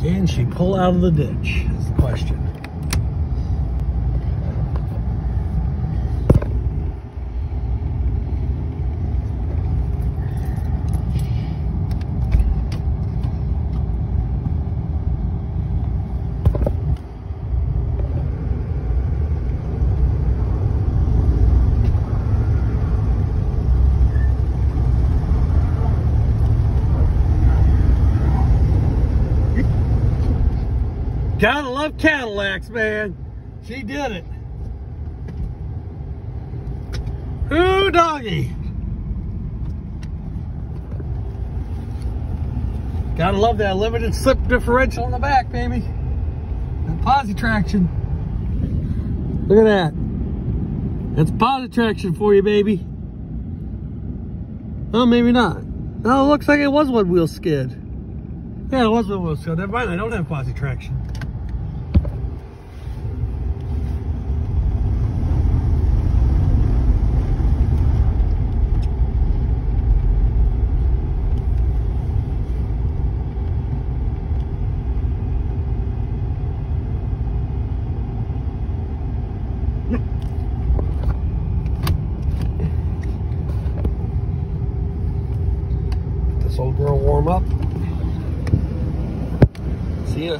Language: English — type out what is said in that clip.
Can she pull out of the ditch? That's the question. Gotta love Cadillacs, man. She did it. Ooh, doggy. Gotta love that limited slip differential in the back, baby. That posi traction. Look at that. That's posi traction for you, baby. Oh, maybe not. No, it looks like it was one wheel skid. Yeah, it was one wheel skid. Never mind, I don't have posi traction. This old girl warm up. See ya.